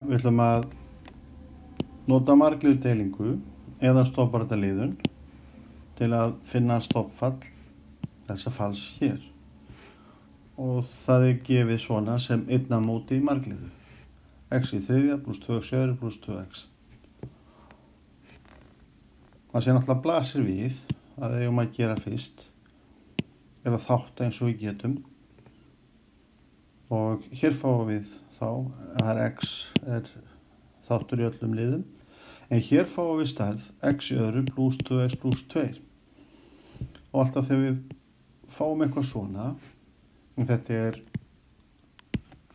Við ætlum að nota margliðudeilingu eða stofnbaráttarliðun til að finna stofnfall þessa falls hér. Og það er gefið svona sem 1 á móti margliðu. X í þriðja pluss 2x í öðru pluss 2x. Það sem náttúrulega blasir við að við eigum að gera fyrst er að þátta eins og við getum. Og hér fáum við þá að það x er þáttur í öllum liðum. En hér fáum við stærð x í öðru pluss 2x pluss 2. Og alltaf þegar við fáum eitthvað svona, þetta er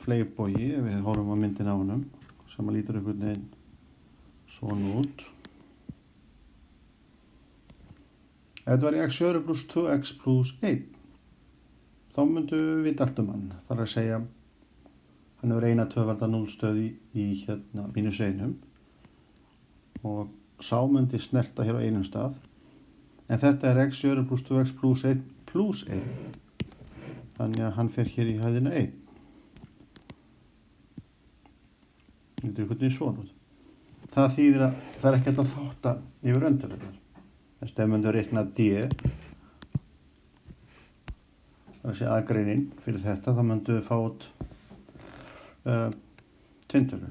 fleygbogi, ef við horfum á myndin á honum, sem að lítur einhvern veginn svona út. Ef þetta var x í öðru pluss 2x pluss 1, þá myndum við vita allt um hann. Það er að segja, hann hefur eina tvöfalda núllstöð í mínus 1 og sá myndi snerta hér á einum stað. En þetta er x í öðru pluss 2x pluss 1 pluss 1. Þannig að hann fer hér í hæðina 1. Þetta er einhvern veginn svona út. Það þýðir að það er ekki hægt að þátta yfir öndverðar. Þess að ef myndum reikna d, það er að segja aðgreinin fyrir þetta, þá myndum við fá út tvintölu.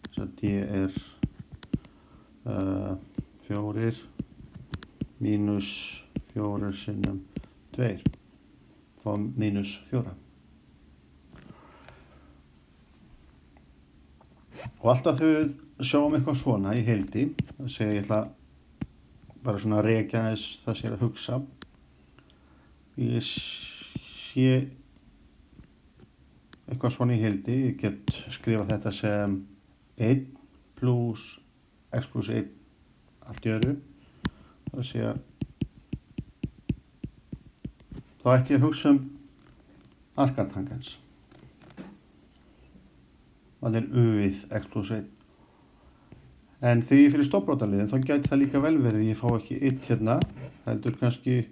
Þess að d er 4 mínus 4 sinnum 2, þá mínus 4. Og alltaf þegar við sjáum eitthvað svona í heildi, það segja ég ætla bara svona að rekja þess það sé að hugsa. Ég sé eitthvað svona í heildi, ég get skrifað þetta sem 1 pluss x pluss 1 allt í öðru. Það er að segja, þá ætti ég að hugsa arkartangens. Það er u-ið x pluss 1. En þegar ég fyrir stofnbaráttarliðin, þá gæti það líka vel verið, ég fá ekki 1 hérna, heldur kannski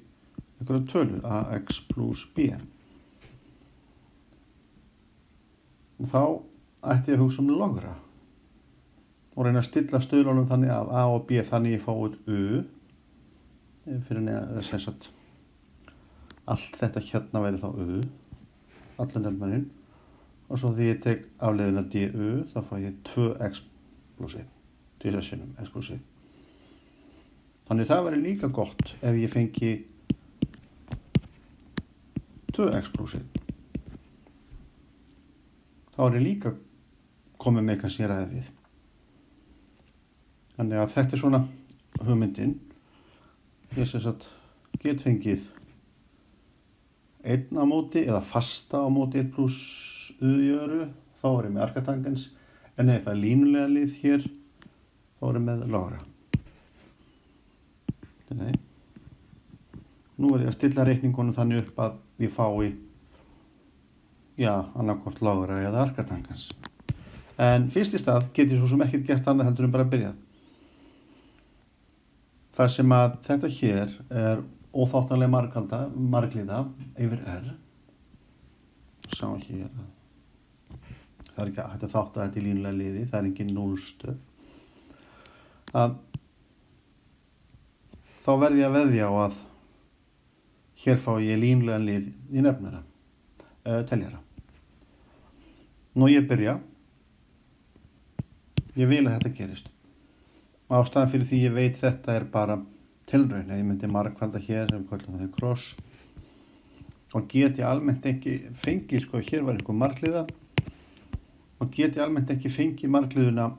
einhverja tölu, ax pluss b. Þá ætti ég að hugsa logra og reyna að stilla stöðlunum þannig af a og b þannig ég fá út u fyrir neða sem sagt allt þetta hérna væri þá u, allan nefnarinn, og svo því ég tek afleiðina du, þá fá ég 2x pluss 1, 2 sinnum x pluss 1. Þannig það væri líka gott ef ég fengi 2x pluss 1. Þá er ég líka komið með kannski ræði við. Þannig að þetta er svona hugmyndin. Ég sem sagt get fengið 1 á móti eða fasta á móti 1 pluss u í öðru, þá er ég með arkatangens. En ef ég fæ línulega lið hér, þá er ég með logra. Nei. Nú er ég að stilla reikningunum þannig upp að ég fái annarkvort logra eða arkatangens. En fyrst í stað get ég svo sem ekkert gert annað heldur en bara byrjað. Það sem að þetta hér er óþáttanlega margliða yfir r. Sjáum hér. Það er ekki hægt að þátta þetta í línulega liði, það er engin núllstöð. Þá verð ég að veðja á að hér fá ég línulega lið í nefnara, teljara. Nú ég byrja. Ég vil að þetta gerist. Ástæðan fyrir því ég veit þetta er bara tilraun. Ég myndi margfalda hér, ef við köllum það kross. Og get ég almennt ekki fengið, hér var einhver margliða. Og get ég almennt ekki fengið margliðuna,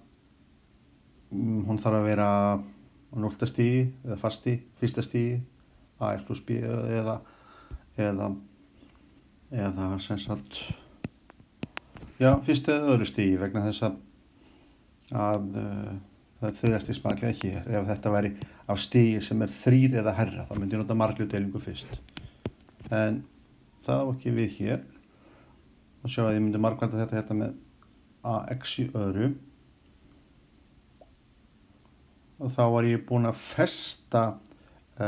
hún þarf að vera á 0. stigi eða fasti, 1. stigi, ax pluss b eða sem sagt, 1. eða öðru stigi vegna þess að það er 3. stigs margliða hér. Ef þetta væri á stigi sem er 3 eða herra, þá myndi ég nota margliðudeilingu fyrst. En það á ekki við hér. Og sjá að ég myndi margfalda þetta með ax í öðru. Og þá var ég búinn að festa a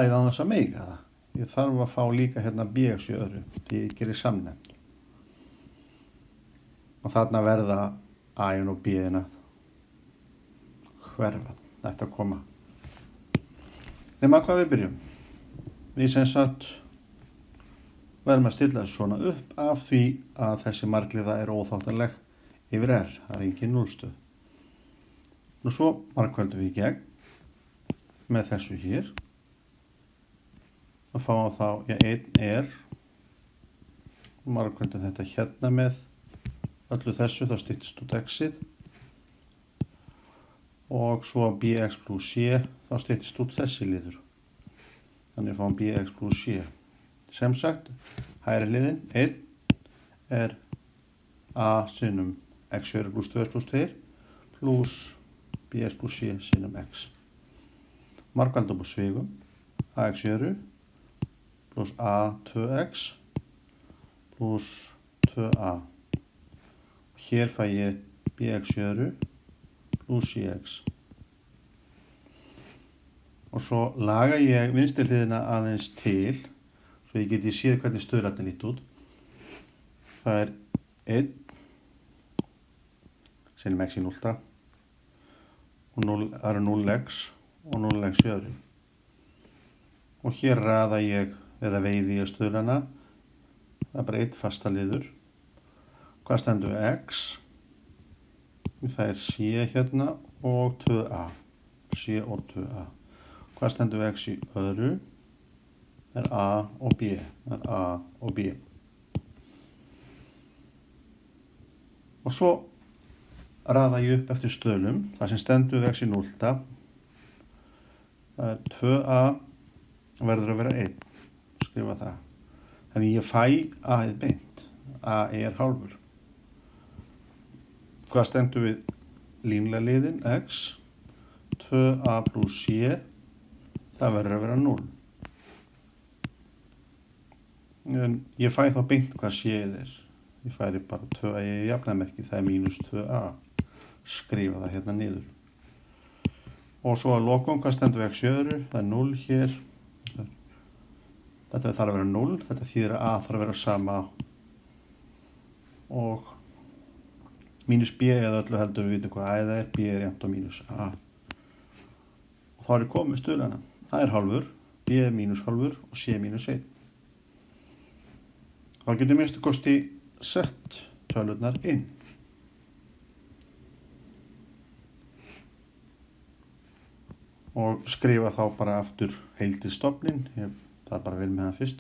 eða án þess að meiga það. Ég þarf að fá líka hérna bx í öðru, því ég gerir samnefnd. og þarna verða A-in og B-in að hverfa, þetta að koma. Nema hvað við byrjum. Við sem sagt verðum að stilla þessu svona upp af því að þessi margliða er óþáttanleg yfir R, það er engin núllstöð. Nú svo margföldum við í gegn með þessu hér og fáum þá, 1 er margföldum þetta hérna með öllu þessu, þá styttist út x-ið og svo bx plus c, þá styttist út þessi liður. Þannig fáum bx plus c. Sem sagt, hægri liðin 1 er a sinnum x jöru plus 2 plus 2 plus bx plus c sinnum x. Margfaldum og svigum ax jöru plus a 2x plus 2a. Hér fæ ég bx jöru plus cx. Og svo laga ég vinstri hliðina aðeins til svo ég geti séð hvernig stöðlarnir líta út. Það er 1 sinnum x í 0 og það eru 0x og 0x jöru. Og hér raða ég eða veiði ég stöðlana. Það er bara 1 fasta liður. Hvað stendur x? Það er c hérna og 2a. C og 2a. Hvað stendur x í öðru? Það er a og b. Það er a og b. Og svo raða ég upp eftir stöðlum. Það sem stendur x í 0. Það er 2a verður að vera 1. Skrifa það. Þannig ég fæ a-ið beint. A er hálfur. Hvað stendur við línulega liðin x? 2a plus c. Það verður að vera 0. En ég fæ þá beint hvað c-ið er. Ég færi bara 2a í jafnaðarmerki, það er mínus 2a. Skrifa það hérna niður. Og svo að lokum, hvað stendur x í öðru? Það er 0 hér. Þetta þarf að vera 0. Þetta þýðir að a þarf að vera sama. Og mínus b eða öllu heldur við vitum hvað a er. B er jafnt á mínus a. Og þá er ég komið stöðlana. Það er hálfur, b er mínus hálfur og c er mínus 1. Þá getum við minnstu kosti sett tölurnar inn. Og skrifa þá bara aftur heildið stofnin. Ég þarf bara að vera með það fyrst.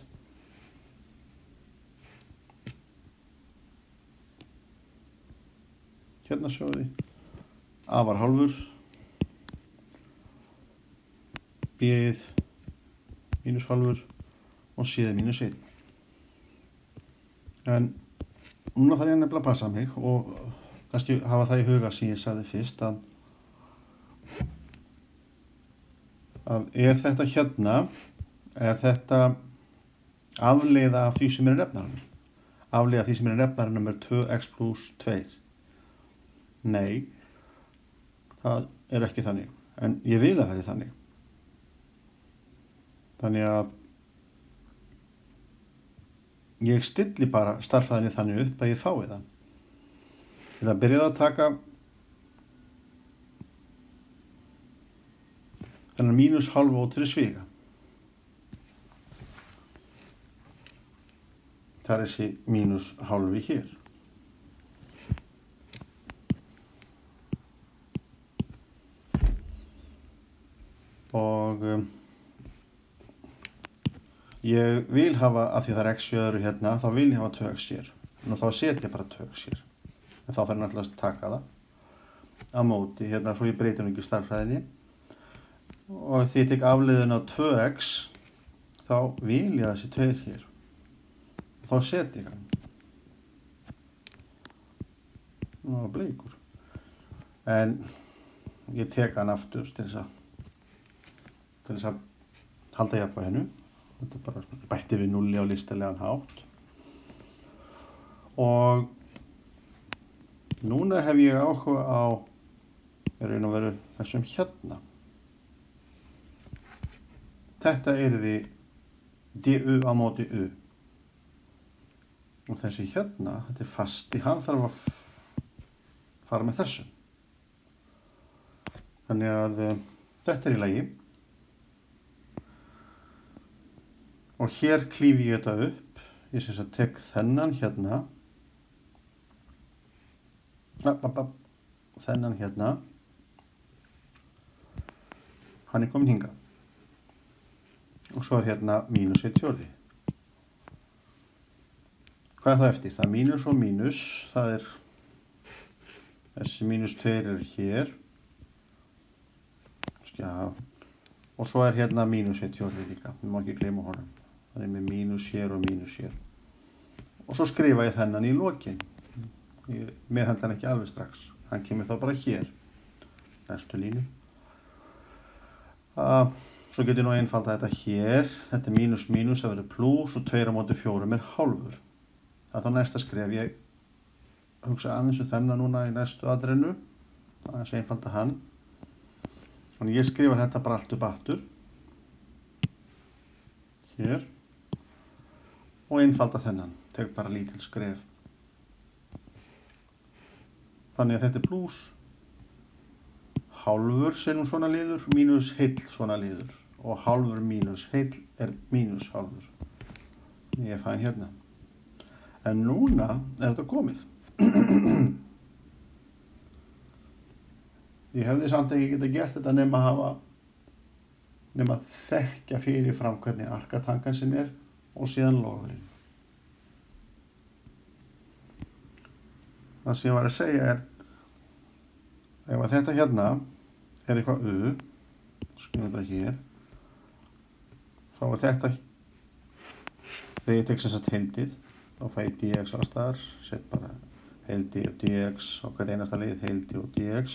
Hérna sjáum við. A var hálfur. B-ið mínus hálfur og C-ið mínus 1. En núna þarf ég nefnilega að passa mig og kannski hafa það í huga sem ég sagði fyrst að er þetta hérna, er þetta afleiða af því sem er nefnarinn. Afleiða af því sem er nefnarinn er 2x plus 2. Nei, það er ekki þannig, en ég vil að það verði þannig. Þannig að ég stilli bara stærðfræðinni þannig upp að ég fái það. Ég það byrjaði að taka þennan mínus hálfa út fyrir sviga. Það er þessi mínus hálfi hér. Og ég vil hafa, af því það er x í öðru hérna, þá vil ég hafa 2x hér. Og þá setja ég bara 2x hér. En þá þarf ég náttúrulega að taka það á móti, hérna, svo ég breyti nú ekki stærðfræðinni. Og því ég tek afleiðun á 2x, þá vil ég þessi 2 hér. Og þá setja ég hann. Nú er bleikur. En ég tek hann aftur til þess að halda jafnvæginu. Þetta er bara bætti við 0 á listilegan hátt. Og núna hef ég áhuga á í raun og veru þessum hérna. Þetta yrði du á móti u. Og þessi hérna, þetta er fasti, hann þarf að fara með þessu. Þannig að þetta í lagi. Og hér klífi ég þetta upp. Ég sem sagt tek þennan hérna. Þennan hérna. Hann kominn hingað. Og svo hérna mínus 1/4. Hvað það eftir? Það mínus og mínus. Það þessi mínus 2 hér. Já. Og svo hérna mínus 1/4 líka. Við má ekki gleyma honum. Það með mínus hér og mínus hér. Og svo skrifa ég þennan í lokin. Ég meðhöndla hann ekki alveg strax. Hann kemur þá bara hér. Næstu línu. Svo getur ég nú einfalda þetta hér. Þetta mínus mínus, það verður plús og 2 á móti 4 hálfur. Það þá næsta skref. Ég hugsa aðeins þennan núna í næstu atriðinu. Aðeins einfalda hann. Þannig ég skrifa þetta bara allt upp aftur. Hér. Og einfalda þennan. Tek bara lítil skref. Þannig að þetta plús. Hálfur sinnum svona liður, mínus heill svona liður. Og hálfur mínus heill mínus hálfur. Ég fæ hann hérna. En núna þetta komið. Ég hefði samt ekki getað gert þetta nema að þekkja fyrirfram hvernig arkatangansinn og síðan logurinn. Það sem ég var að segja ef að þetta hérna eitthvað u, skrifum þetta hér, þá þetta, þegar ég tek sem sagt heildið, þá fæ ég dx alls staðar, set bara heildi og dx á hvert einasta leið, heildi og dx.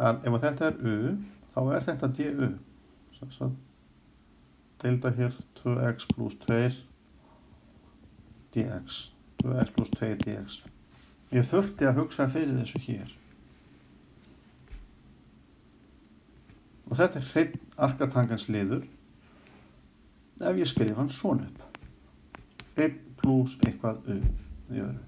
Ef að þetta u, þá þetta du. Svo deilda hér 2x plus 2 dx. 2x plus 2 dx. Ég þurfti að hugsa fyrir þessu hér. Og þetta hreinn arkatangans liður ef ég skrifa hann svona upp. 1 plus eitthvað u í öðru.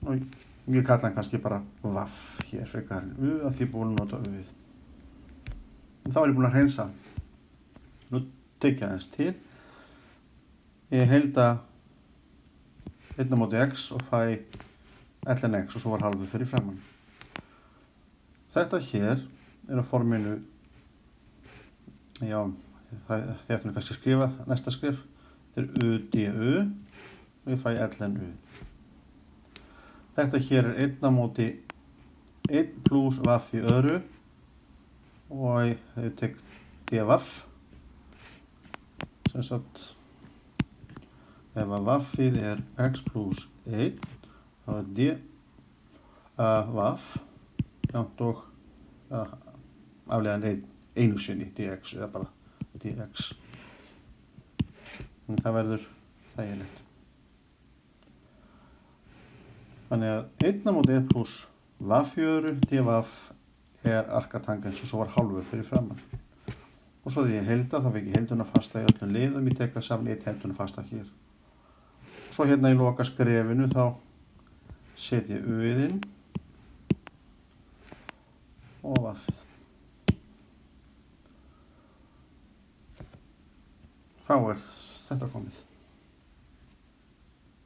Og ég kalla hann kannski bara vaff hér frekar en u að því búin að nota u-ið. En þá ég búin að hreinsa. Nú tek ég aðeins til. Ég heilda 1 á móti x og fæ ln x og svo var halvur fyrir framan. Þetta hér á forminu, já, þið ættum kannski að skrifa næsta skrif. Þetta u du og ég fæ ln u. Þetta hér 1 á móti 1 plus vaff í öðru og ég tek d-vaff. Sem sagt, ef að vaffið x plus 1, þá d-vaff jafnt og afleiðan einu sinni dx eða bara dx. En það verður þægilegt. Þannig að 1 á móti 1 plus vaff í öðru, d-vaff arkatangans og svo var hálfur fyrir framan. Og svo því ég heilda, þá fekk ég heilduna fasta í öllum liðum, ég tek það saman í heilduna fasta hér. Svo hérna í loka skrefinu þá set ég u-ið inn og vaffið. Þá þetta komið.